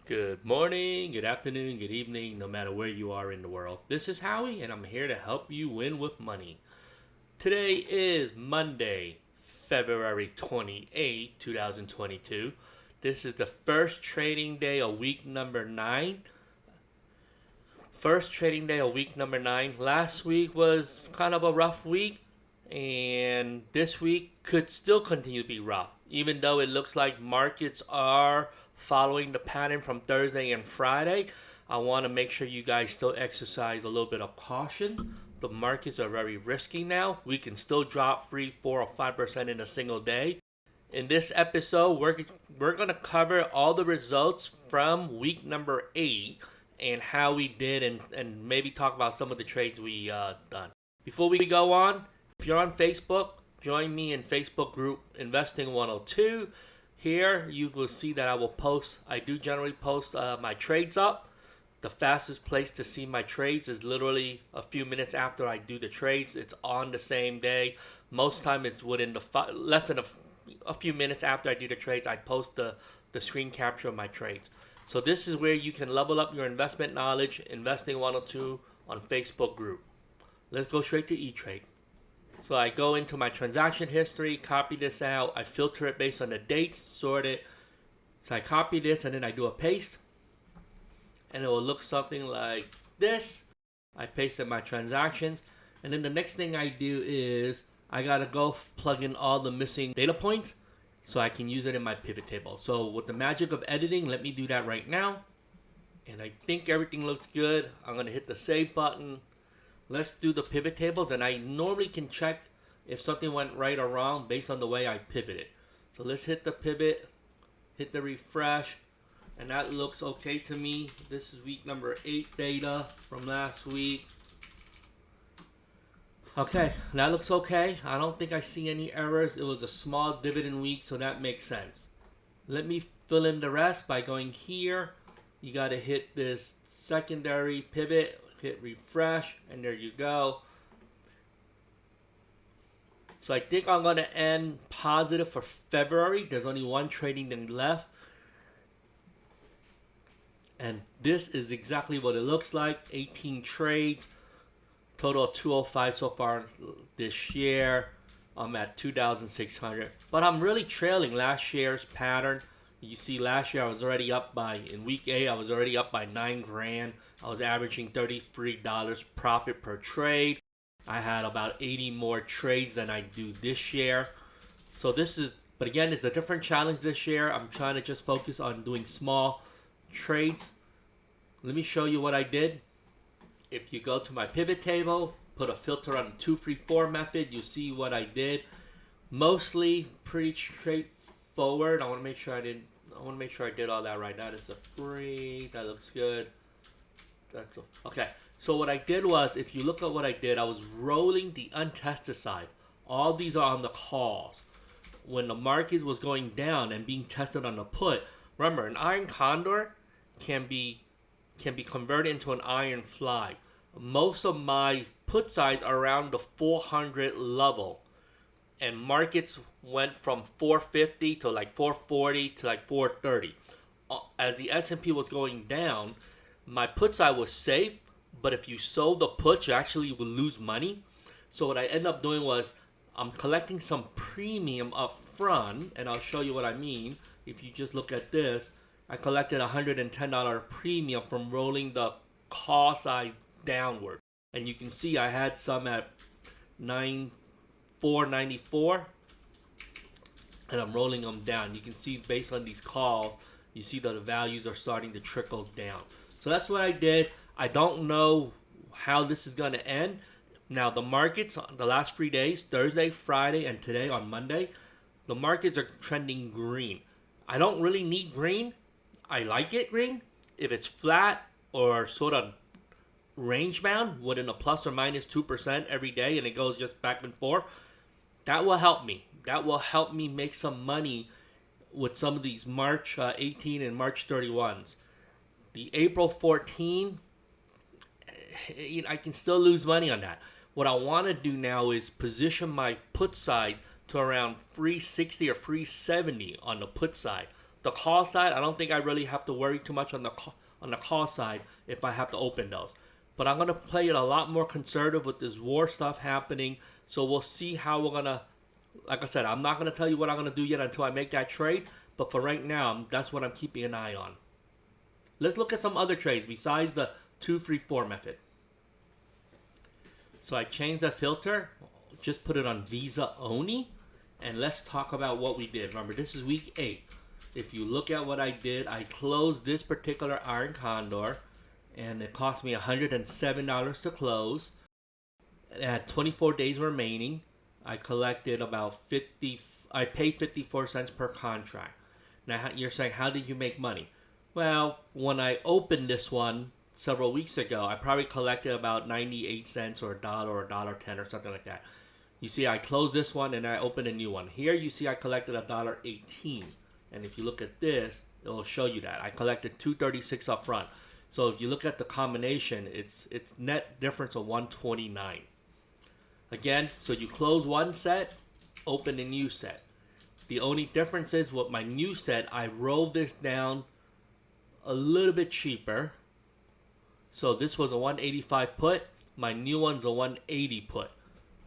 Good morning, good afternoon, good evening, no matter where you are in the world. This is Howie, and I'm here to help you win with money. Today is Monday, February 28th, 2022. This is the first trading day of week number 9. First trading day of week number 9. Last week was kind of a rough week, and this week could still continue to be rough, even though it looks like markets are following the pattern from Thursday and Friday. I want to make sure you guys still exercise a little bit of caution. The markets are very risky now. We can still drop 3, 4, or 5% in a single day. In this episode, we're going to cover all the results from week number 8 and how we did, and maybe talk about some of the trades we done. Before we go on, if you're on Facebook, join me in Facebook group Investing 102. Here you will see that I do generally post my trades up. The fastest place to see my trades is literally a few minutes after I do the trades. It's on the same day. Most time it's within less than a few minutes after I do the trades. I post the screen capture of my trades. So this is where you can level up your investment knowledge. Investing 102 on Facebook group. Let's go straight to ETrade. So I go into my transaction history, copy this out. I filter it based on the dates, sort it. So I copy this and then I do a paste. And it will look something like this. I paste in my transactions. And then the next thing I do is I gotta go plug in all the missing data points so I can use it in my pivot table. So with the magic of editing, let me do that right now. And I think everything looks good. I'm gonna hit the save button. Let's do the pivot tables, and I normally can check if something went right or wrong based on the way I pivoted. So let's hit the pivot, hit the refresh, and that looks okay to me. This is week number 8 data from last week. Okay, that looks okay. I don't think I see any errors. It was a small dividend week, so that makes sense. Let me fill in the rest by going here. You got to hit this secondary pivot, hit refresh, and there you go. So I think I'm going to end positive for February. There's only one trading day left. And this is exactly what it looks like. 18 trades. Total of 205 so far this year. I'm at 2,600. But I'm really trailing last year's pattern. You see, last year I was already up in week 8, I was already up by 9 grand. I was averaging $33 profit per trade. I had about 80 more trades than I do this year. So but again, it's a different challenge this year. I'm trying to just focus on doing small trades. Let me show you what I did. If you go to my pivot table, put a filter on the 234 method, you see what I did. Mostly pretty straightforward. I want to make sure I did all that right. That is a free. That looks good. Okay. So what I did was, if you look at what I did, I was rolling the untested side. All these are on the calls. When the market was going down and being tested on the put, remember, an iron condor can be converted into an iron fly. Most of my put sides are around the 400 level, and markets went from 450 to like 440 to like 430. As the S&P was going down, my put side was safe, but if you sold the put, you actually would lose money. So what I ended up doing was I'm collecting some premium up front, and I'll show you what I mean. If you just look at this, I collected $110 premium from rolling the call side downward. And you can see I had some at 494, and I'm rolling them down. You can see based on these calls, you see that the values are starting to trickle down. So that's what I did. I don't know how this is going to end. Now, the markets, the last 3 days, Thursday, Friday, and today on Monday, the markets are trending green. I don't really need green. I like it green. If it's flat or sort of range bound within a plus or minus 2% every day and it goes just back and forth, that will help me. That will help me make some money with some of these March 18 and March 31s. The April 14, I can still lose money on that. What I want to do now is position my put side to around 360 or 370 on the put side. The call side, I don't think I really have to worry too much on the call side if I have to open those. But I'm gonna play it a lot more conservative with this war stuff happening. So we'll see how we're gonna. Like I said, I'm not gonna tell you what I'm gonna do yet until I make that trade. But for right now, that's what I'm keeping an eye on. Let's look at some other trades besides the 234 method. So I changed the filter, just put it on Visa only, and let's talk about what we did. Remember, this is week 8. If you look at what I did, I closed this particular Iron Condor, and it cost me $107 to close. It had 24 days remaining. I collected about I paid 54 cents per contract. Now you're saying, how did you make money? Well, when I opened this one several weeks ago, I probably collected about 98 cents or $1 or $1.10 or something like that. You see, I closed this one and I opened a new one. Here you see I collected $1.18. And if you look at this, it will show you that. I collected $2.36 up front. So if you look at the combination, it's net difference of $1.29. Again, so you close one set, open a new set. The only difference is with my new set, I rolled this down a little bit cheaper. So this was a 185 put. My new one's a 180 put.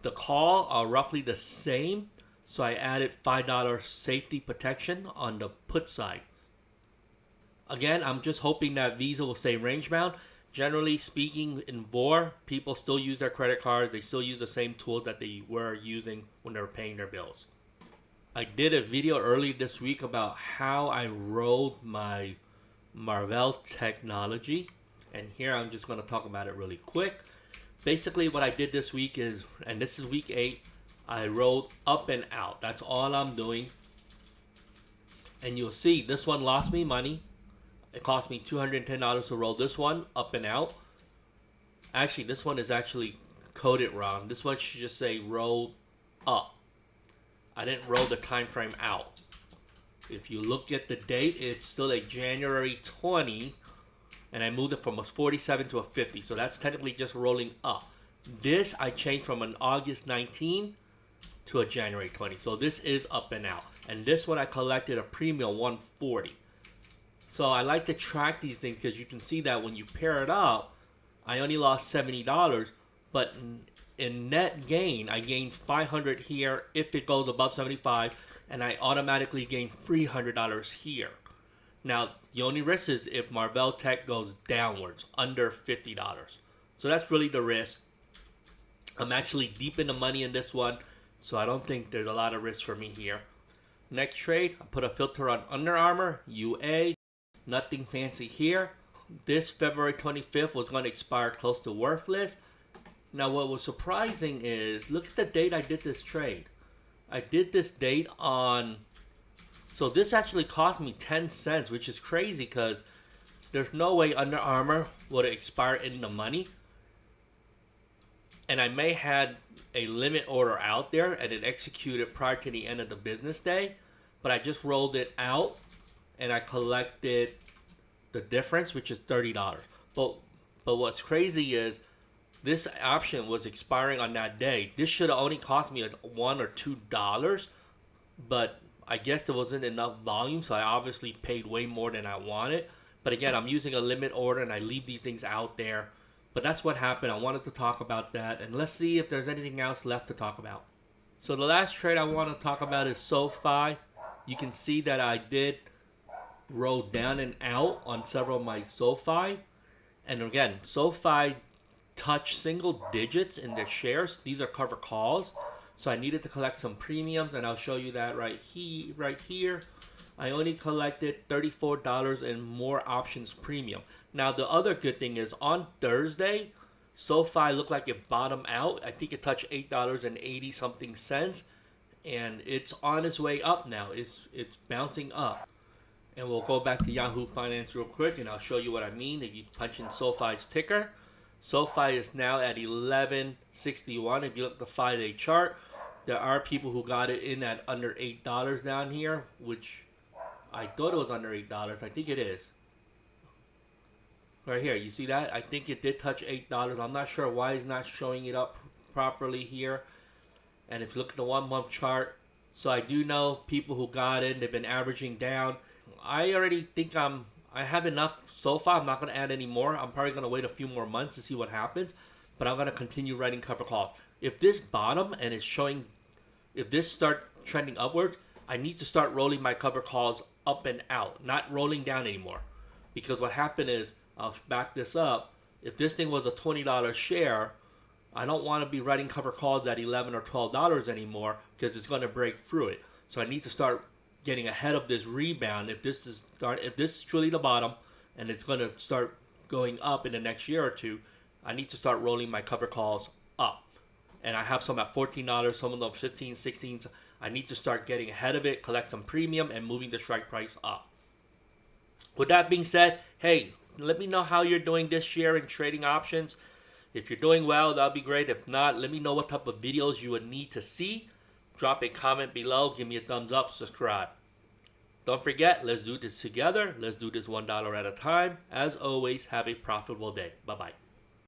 The call are roughly the same. So I added $5 safety protection on the put side. Again, I'm just hoping that Visa will stay range bound. Generally speaking, in VOR, people still use their credit cards. They still use the same tools that they were using when they were paying their bills. I did a video earlier this week about how I rolled my Marvell technology. And here I'm just going to talk about it really quick. Basically what I did this week is, and this is week 8, I rolled up and out. That's all I'm doing. And you'll see this one lost me money. It cost me $210 to roll this one up and out. Actually, this one is actually coded wrong. This one should just say roll up. I didn't roll the time frame out. If you look at the date, it's still a January 20, and I moved it from a 47 to a 50. So that's technically just rolling up. This I changed from an August 19 to a January 20. So this is up and out. And this one I collected a premium 140. So I like to track these things because you can see that when you pair it up, I only lost $70, but in net gain, I gained $500 here if it goes above 75, and I automatically gain $300 here. Now, the only risk is if Marvell Tech goes downwards, under $50. So that's really the risk. I'm actually deep in the money in this one, so I don't think there's a lot of risk for me here. Next trade, I put a filter on Under Armour, UA. Nothing fancy here. This February 25th was going to expire close to worthless. Now what was surprising is, look at the date I did this trade. I did this date on, so this actually cost me 10 cents, which is crazy because there's no way Under Armour would expire in the money. And I may had a limit order out there and it executed prior to the end of the business day. But I just rolled it out and I collected the difference, which is $30. But what's crazy is this option was expiring on that day. This should have only cost me like $1 or $2, but I guess there wasn't enough volume, so I obviously paid way more than I wanted. But again, I'm using a limit order and I leave these things out there. But that's what happened. I wanted to talk about that, and let's see if there's anything else left to talk about. So the last trade I want to talk about is SoFi. You can see that I did roll down and out on several of my SoFi. And again, SoFi touched single digits in their shares. These are covered calls. So I needed to collect some premiums, and I'll show you that right here. I only collected $34 and more options premium. Now the other good thing is on Thursday, SoFi looked like it bottomed out. I think it touched $8.80 something cents, and it's on its way up now. It's bouncing up. And we'll go back to Yahoo Finance real quick, and I'll show you what I mean. If you punch in SoFi's ticker, SoFi is now at 1161. If you look at the 5-day chart, there are people who got it in at under $8 down here, which I thought it was under $8. I think it is. Right here, you see that? I think it did touch $8. I'm not sure why it's not showing it up properly here. And if you look at the 1 month chart, so I do know people who got in, they've been averaging down. I already think I have enough so far. I'm not going to add any more. I'm probably going to wait a few more months to see what happens, but I'm going to continue writing cover calls. If this bottom and it's showing, if this start trending upwards, I need to start rolling my cover calls up and out, not rolling down anymore. Because what happened is, I'll back this up. If this thing was a $20 share, I don't want to be writing cover calls at $11 or $12 anymore because it's going to break through it. So I need to start getting ahead of this rebound. If this is truly the bottom and it's going to start going up in the next year or two, I need to start rolling my cover calls up. And I have some at $14, some of them 15, 16. I need to start getting ahead of it, collect some premium, and moving the strike price up. With that being said, hey, let me know how you're doing this year in trading options. If you're doing well, that'll be great. If not, let me know what type of videos you would need to see. Drop a comment below. Give me a thumbs up. Subscribe. Don't forget, let's do this together. Let's do this $1 at a time. As always, have a profitable day. Bye-bye.